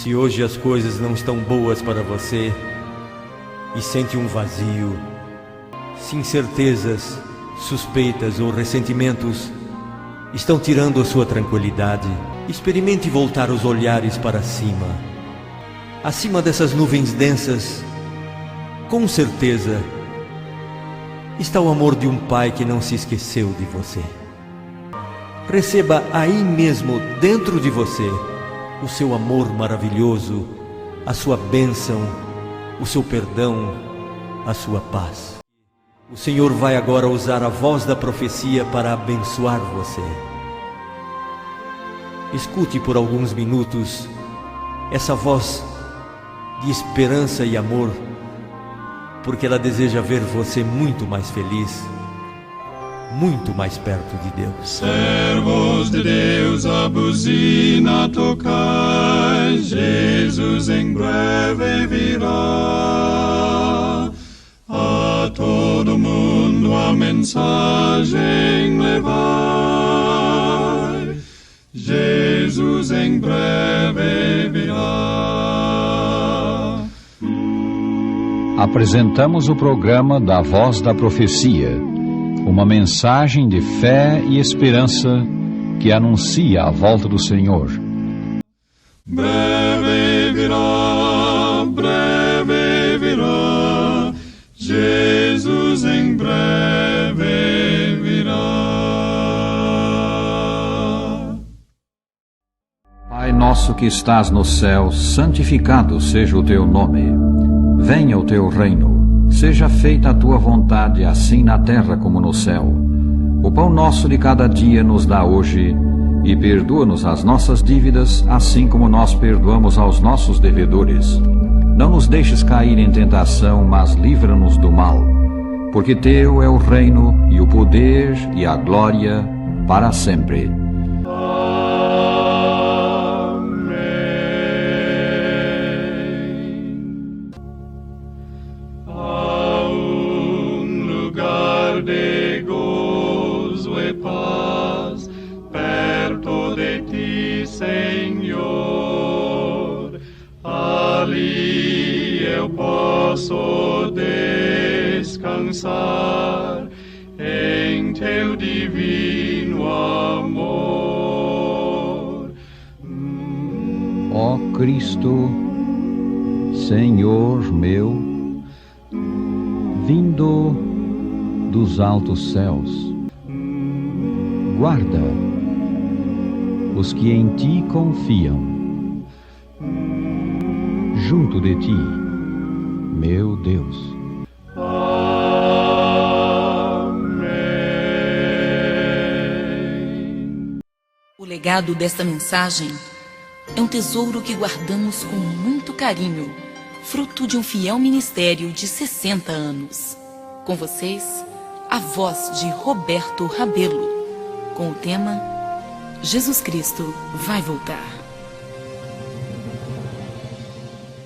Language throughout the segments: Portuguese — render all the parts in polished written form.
Se hoje as coisas não estão boas para você e sente um vazio, se incertezas, suspeitas ou ressentimentos estão tirando a sua tranquilidade, experimente voltar os olhares para cima. Acima dessas nuvens densas, com certeza, está o amor de um pai que não se esqueceu de você. Receba aí mesmo, dentro de você, o seu amor maravilhoso, a sua bênção, o seu perdão, a sua paz. O Senhor vai agora usar a voz da profecia para abençoar você. Escute por alguns minutos essa voz de esperança e amor, porque ela deseja ver você muito mais feliz, muito mais perto de Deus. Servos de Deus, a buzina tocai, Jesus em breve virá. A todo mundo a mensagem levai, Jesus em breve virá. Apresentamos o programa da Voz da Profecia, uma mensagem de fé e esperança que anuncia a volta do Senhor. Breve virá, Jesus em breve virá. Pai nosso que estás no céu, santificado seja o teu nome. Venha o teu reino. Seja feita a tua vontade, assim na terra como no céu. O pão nosso de cada dia nos dá hoje, e perdoa-nos as nossas dívidas, assim como nós perdoamos aos nossos devedores. Não nos deixes cair em tentação, mas livra-nos do mal. Porque teu é o reino, e o poder, e a glória, para sempre. De gozo e paz perto de ti, Senhor. Ali eu posso descansar em teu divino amor. Ó Cristo, Senhor meu, vindo dos altos céus, guarda os que em ti confiam, junto de ti, meu Deus. Amém. O legado desta mensagem é um tesouro que guardamos com muito carinho, fruto de um fiel ministério de 60 anos. Com vocês, a voz de Roberto Rabelo, com o tema Jesus Cristo vai voltar.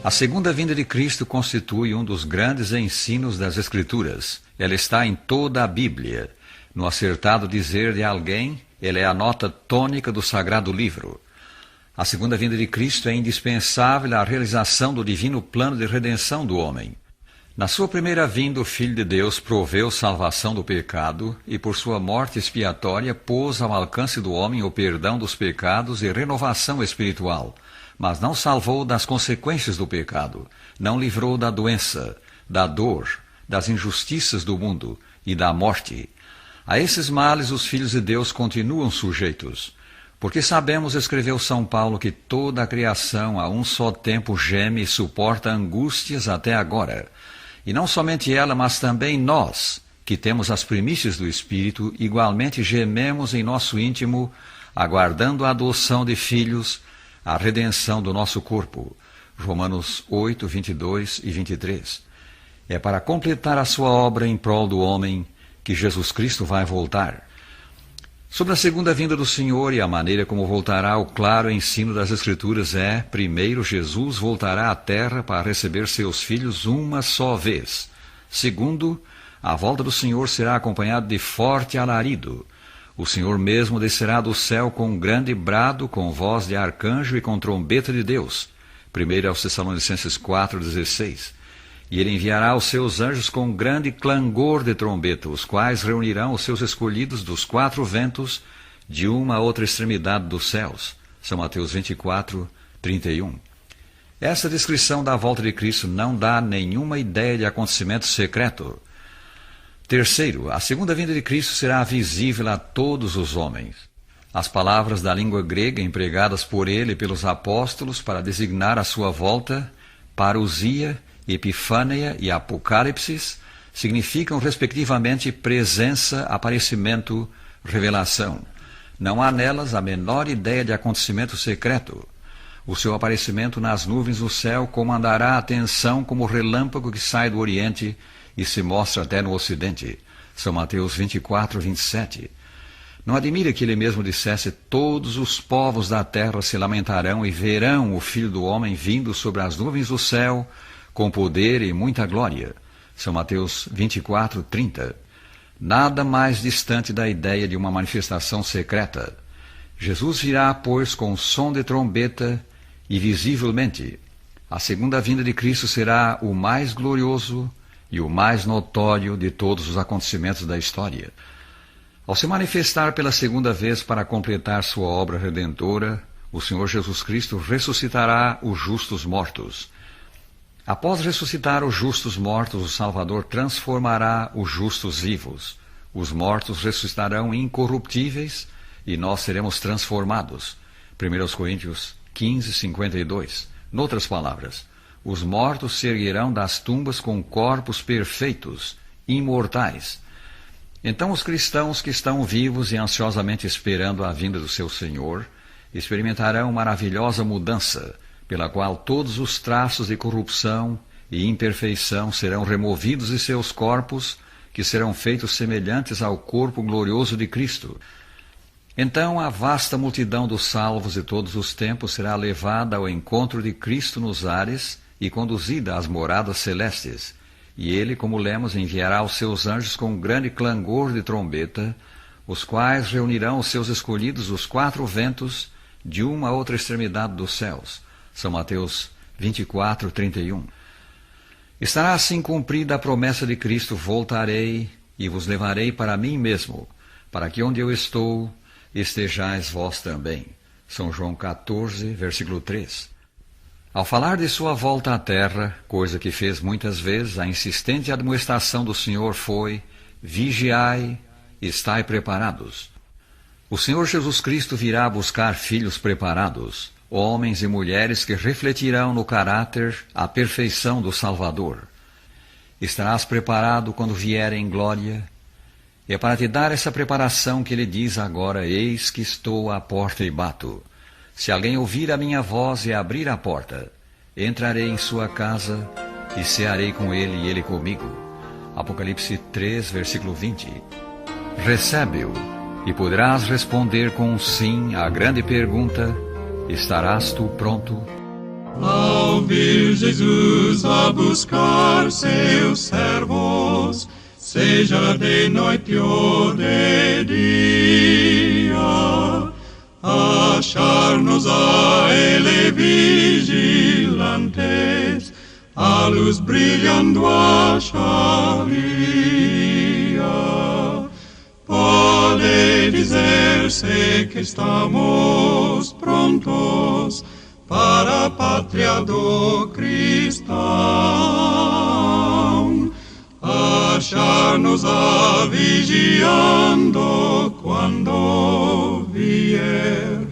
A segunda vinda de Cristo constitui um dos grandes ensinos das Escrituras. Ela está em toda a Bíblia. No acertado dizer de alguém, ela é a nota tônica do Sagrado Livro. A segunda vinda de Cristo é indispensável à realização do divino plano de redenção do homem. Na sua primeira vinda, o Filho de Deus proveu salvação do pecado e, por sua morte expiatória, pôs ao alcance do homem o perdão dos pecados e renovação espiritual, mas não salvou das consequências do pecado, não livrou da doença, da dor, das injustiças do mundo e da morte. A esses males os filhos de Deus continuam sujeitos, porque sabemos, escreveu São Paulo, que toda a criação a um só tempo geme e suporta angústias até agora. E não somente ela, mas também nós, que temos as primícias do Espírito, igualmente gememos em nosso íntimo, aguardando a adoção de filhos, a redenção do nosso corpo. Romanos 8, 22 e 23. É para completar a sua obra em prol do homem que Jesus Cristo vai voltar. Sobre a segunda vinda do Senhor e a maneira como voltará, o claro ensino das Escrituras é: primeiro, Jesus voltará à terra para receber seus filhos uma só vez. Segundo, a volta do Senhor será acompanhada de forte alarido. O Senhor mesmo descerá do céu com um grande brado, com voz de arcanjo e com trombeta de Deus. 1 aos Tessalonicenses 4,16. E ele enviará os seus anjos com grande clangor de trombeta, os quais reunirão os seus escolhidos dos 4 ventos de uma a outra extremidade dos céus. São Mateus 24, 31. Essa descrição da volta de Cristo não dá nenhuma ideia de acontecimento secreto. Terceiro, a segunda vinda de Cristo será visível a todos os homens. As palavras da língua grega empregadas por ele e pelos apóstolos para designar a sua volta, parousia, epifânia e apocalipse, significam respectivamente presença, aparecimento, revelação. Não há nelas a menor ideia de acontecimento secreto. O seu aparecimento nas nuvens do céu comandará a atenção como o relâmpago que sai do Oriente e se mostra até no Ocidente. São Mateus 24, 27. Não admira que ele mesmo dissesse: todos os povos da terra se lamentarão e verão o Filho do Homem vindo sobre as nuvens do céu com poder e muita glória. São Mateus 24, 30. Nada mais distante da ideia de uma manifestação secreta. Jesus virá, pois, com som de trombeta e visivelmente. A segunda vinda de Cristo será o mais glorioso e o mais notório de todos os acontecimentos da história. Ao se manifestar pela segunda vez para completar sua obra redentora, o Senhor Jesus Cristo ressuscitará os justos mortos. Após ressuscitar os justos mortos, o Salvador transformará os justos vivos. Os mortos ressuscitarão incorruptíveis e nós seremos transformados. 1 Coríntios 15, 52. Noutras palavras, os mortos se erguerão das tumbas com corpos perfeitos, imortais. Então os cristãos que estão vivos e ansiosamente esperando a vinda do seu Senhor experimentarão maravilhosa mudança, pela qual todos os traços de corrupção e imperfeição serão removidos de seus corpos, que serão feitos semelhantes ao corpo glorioso de Cristo. Então a vasta multidão dos salvos de todos os tempos será levada ao encontro de Cristo nos ares e conduzida às moradas celestes. E ele, como lemos, enviará os seus anjos com grande clangor de trombeta, os quais reunirão os seus escolhidos dos 4 ventos de uma a outra extremidade dos céus. São Mateus 24, 31. Estará assim cumprida a promessa de Cristo: voltarei e vos levarei para mim mesmo, para que onde eu estou estejais vós também. São João 14, versículo 3. Ao falar de sua volta à terra, coisa que fez muitas vezes, a insistente admoestação do Senhor foi: vigiai, estai preparados. O Senhor Jesus Cristo virá buscar filhos preparados, homens e mulheres que refletirão no caráter a perfeição do Salvador. Estarás preparado quando vier em glória? É para te dar essa preparação que ele diz agora: eis que estou à porta e bato. Se alguém ouvir a minha voz e abrir a porta, entrarei em sua casa e cearei com ele e ele comigo. Apocalipse 3, versículo 20. Recebe-o e poderás responder com um sim à grande pergunta: estarás tu pronto? Ao vir Jesus a buscar seus servos, seja de noite ou de dia, achar-nos a ele vigilantes, a luz brilhando acharia. Pode dizer-se que estamos prontos para a pátria do cristão, achar-nos a vigiando quando vier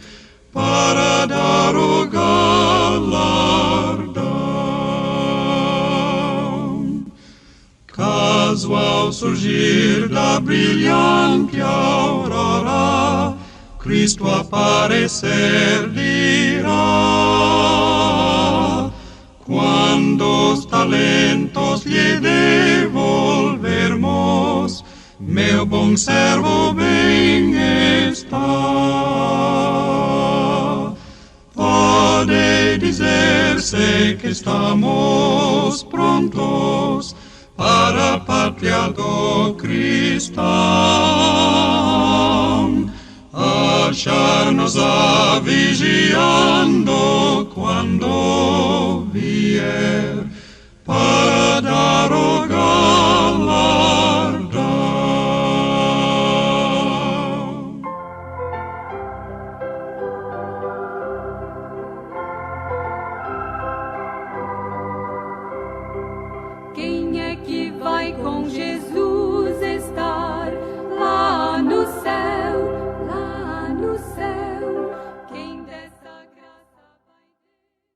para dar o galardão. Caso ao surgir da brilhante aurora Cristo aparecer dirá: quando os talentos lhe devolvermos, meu bom servo, bem está. Pode dizer-se que estamos prontos para a pátria do cristão, achar-nos a vigiando quando